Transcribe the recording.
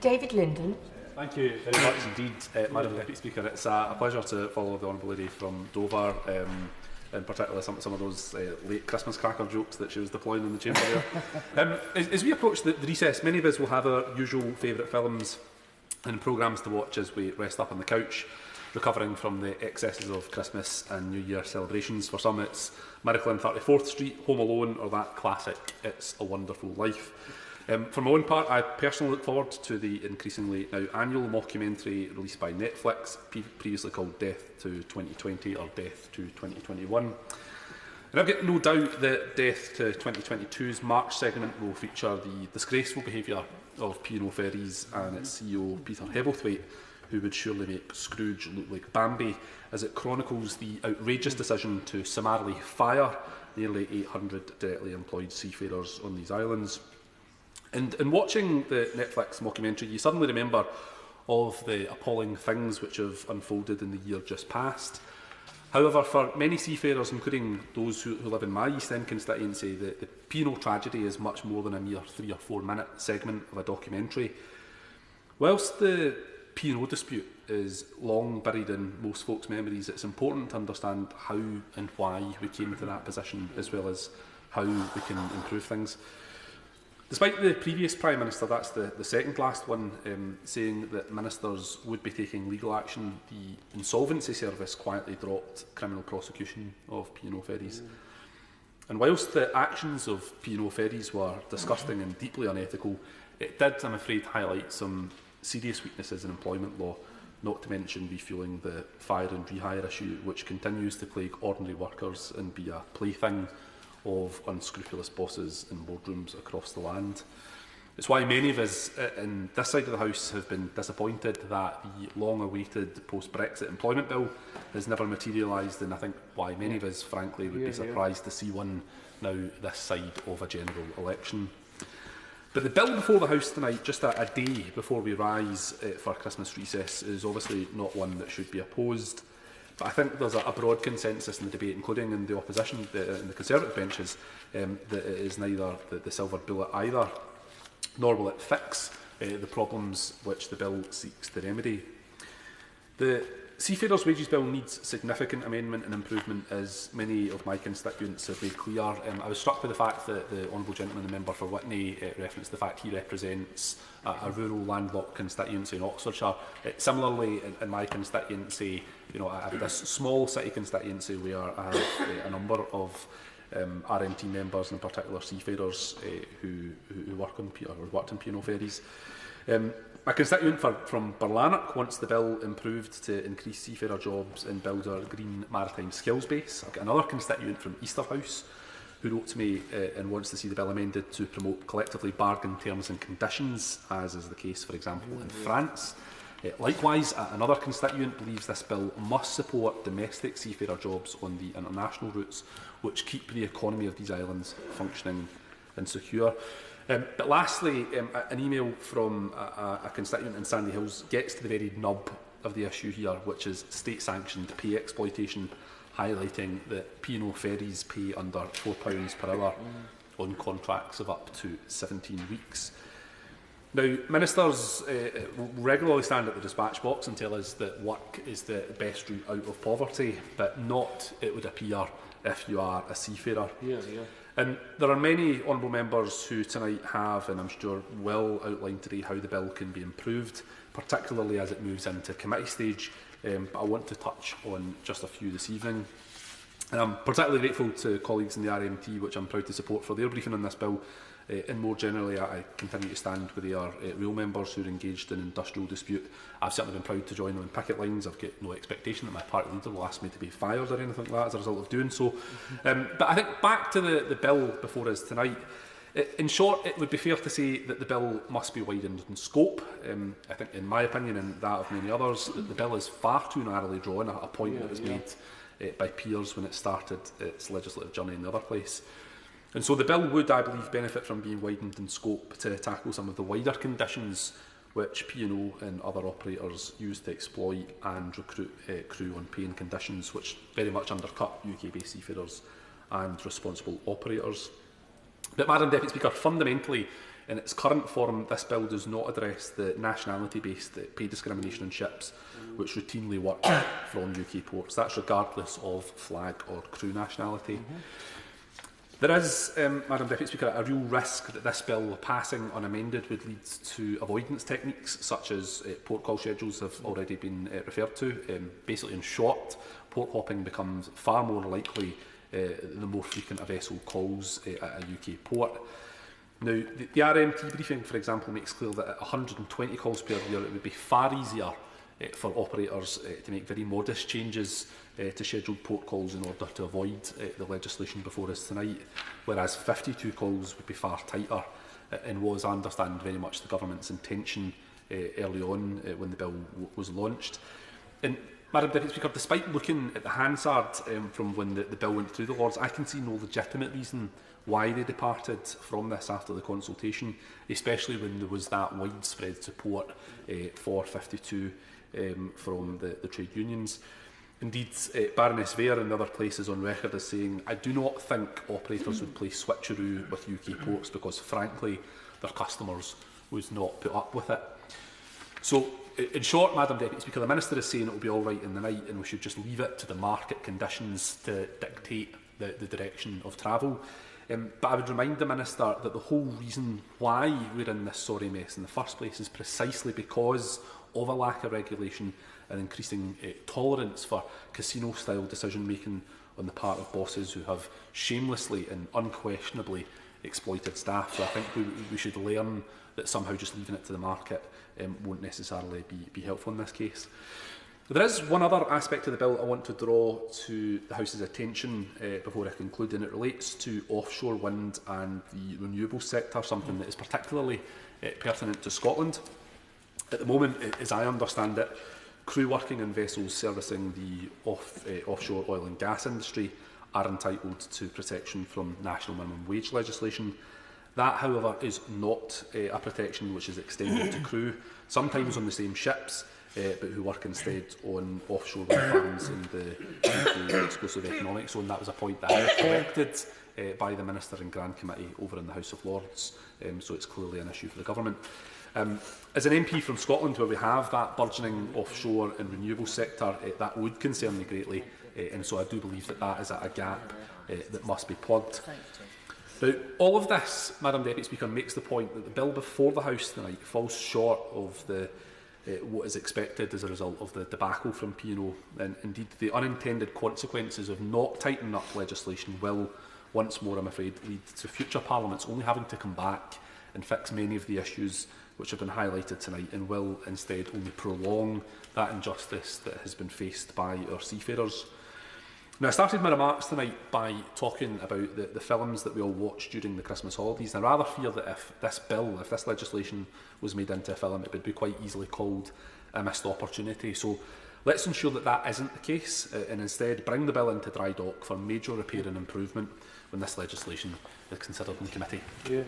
David Linden. Thank you very much indeed, Madam Deputy Speaker. It's a pleasure to follow the Honourable Lady from Dover, in particular some of those late Christmas cracker jokes that she was deploying in the chamber there. As we approach the recess, many of us will have our usual favourite films and programmes to watch as we rest up on the couch, recovering from the excesses of Christmas and New Year celebrations. For some it's Miracle on 34th Street, Home Alone, or that classic It's a Wonderful Life. For my own part, I personally look forward to the increasingly now annual mockumentary released by Netflix, previously called Death to 2020 or Death to 2021. And I've got no doubt that Death to 2022's March segment will feature the disgraceful behaviour of P&O Ferries and its CEO Peter Hebblethwaite, who would surely make Scrooge look like Bambi, as it chronicles the outrageous decision to summarily fire nearly 800 directly employed seafarers on these islands. And in watching the Netflix mockumentary, you suddenly remember of the appalling things which have unfolded in the year just past. However, for many seafarers, including those who live in my East End constituency, the P&O tragedy is much more than a mere 3 or 4 minute segment of a documentary. Whilst the P&O dispute is long buried in most folks' memories, it's important to understand how and why we came to that position, as well as how we can improve things. Despite the previous Prime Minister, that's the second last one, saying that ministers would be taking legal action, the Insolvency Service quietly dropped criminal prosecution of P&O Ferries. And whilst the actions of P&O Ferries were disgusting and deeply unethical, it did, I'm afraid, highlight some serious weaknesses in employment law, not to mention refuelling the fire and rehire issue, which continues to plague ordinary workers and be a plaything of unscrupulous bosses in boardrooms across the land. It's why many of us in this side of the House have been disappointed that the long-awaited post-Brexit employment bill has never materialised, and I think why many of us, frankly, would be surprised to see one now this side of a general election. But the bill before the House tonight, just a day before we rise for Christmas recess, is obviously not one that should be opposed. But I think there's a broad consensus in the debate, including in the opposition, in the Conservative benches, that it is neither the silver bullet either, nor will it fix the problems which the bill seeks to remedy. The Seafarers Wages Bill needs significant amendment and improvement, as many of my constituents have made clear. I was struck by the fact that the Honourable Gentleman, the member for Whitney, referenced the fact he represents a rural landlocked constituency in Oxfordshire. Similarly, in my constituency, I have this small city constituency where I have a number of RMT members, in particular seafarers, who work on or worked on P&O Ferries. My constituent from Barlanark wants the bill improved to increase seafarer jobs and build our green maritime skills base. I've got another constituent from Easterhouse who wrote to me and wants to see the bill amended to promote collectively bargained terms and conditions, as is the case, for example, in France. Likewise, another constituent believes this bill must support domestic seafarer jobs on the international routes, which keep the economy of these islands functioning and secure. But lastly, an email from a constituent in Sandy Hills gets to the very nub of the issue here, which is state-sanctioned pay exploitation, highlighting that P&O Ferries pay under £4 per hour on contracts of up to 17 weeks. Now, ministers regularly stand at the dispatch box and tell us that work is the best route out of poverty, but not, it would appear, if you are a seafarer. And there are many honourable members who tonight have, and I'm sure will, outline today how the bill can be improved, particularly as it moves into committee stage. But I want to touch on just a few this evening. And I'm particularly grateful to colleagues in the RMT, which I'm proud to support, for their briefing on this bill. And more generally, I continue to stand with the rail members who are engaged in industrial dispute. I've certainly been proud to join them in picket lines. I've got no expectation that my party leader will ask me to be fired or anything like that as a result of doing so. But I think back to the bill before us tonight. In short, it would be fair to say that the bill must be widened in scope. I think, in my opinion, and that of many others, that the bill is far too narrowly drawn, a point that was made by peers when it started its legislative journey in the other place. And so the bill would, I believe, benefit from being widened in scope to tackle some of the wider conditions which P&O and other operators use to exploit and recruit crew on pay and conditions which very much undercut UK-based seafarers and responsible operators. But, Madam Deputy Speaker, fundamentally, In its current form, this bill does not address the nationality-based pay discrimination on ships which routinely work from UK ports. That's regardless of flag or crew nationality. There is, Madam Deputy Speaker, a real risk that this bill passing unamended would lead to avoidance techniques such as port call schedules have already been referred to. Basically, in short, port hopping becomes far more likely the more frequent a vessel calls at a UK port. Now, the RMT briefing, for example, makes clear that at 120 calls per year, it would be far easier for operators to make very modest changes to scheduled port calls in order to avoid the legislation before us tonight, whereas 52 calls would be far tighter and was, I understand, very much the government's intention early on when the bill was launched. And Madam Deputy Speaker, despite looking at the Hansard from when the bill went through the Lords, I can see no legitimate reason why they departed from this after the consultation, especially when there was that widespread support for 52 from the trade unions. Indeed, Baroness Vere and other places on record as saying, I do not think operators would play switcheroo with UK ports because, frankly, their customers would not put up with it. So, in short, Madam Deputy Speaker, the Minister is saying it will be all right in the night and we should just leave it to the market conditions to dictate the direction of travel. But I would remind the Minister that the whole reason why we're in this sorry mess in the first place is precisely because of a lack of regulation and increasing tolerance for casino-style decision-making on the part of bosses who have shamelessly and unquestionably exploited staff. So I think we should learn that somehow just leaving it to the market won't necessarily be helpful in this case. There is one other aspect of the bill I want to draw to the House's attention before I conclude, and it relates to offshore wind and the renewables sector, something that is particularly pertinent to Scotland. At the moment, as I understand it, crew working on vessels servicing the offshore oil and gas industry are entitled to protection from national minimum wage legislation. That, however, is not a protection which is extended to crew, sometimes on the same ships, but who work instead on offshore wind farms in the exclusive economic zone. That was a point that I was corrected by the Minister in Grand Committee over in the House of Lords, so it's clearly an issue for the Government. As an MP from Scotland, where we have that burgeoning offshore and renewable sector, that would concern me greatly, and so I do believe that that is a gap that must be plugged. Now, all of this, Madam Deputy Speaker, makes the point that the bill before the House tonight falls short of what is expected as a result of the debacle from P&O, and indeed the unintended consequences of not tightening up legislation will, once more I'm afraid, lead to future parliaments only having to come back and fix many of the issues which have been highlighted tonight, and will instead only prolong that injustice that has been faced by our seafarers. Now, I started my remarks tonight by talking about the films that we all watched during the Christmas holidays, and I rather fear that if this legislation was made into a film, it would be quite easily called a missed opportunity. So let's ensure that that isn't the case, and instead bring the bill into dry dock for major repair and improvement when this legislation is considered in committee. Yeah.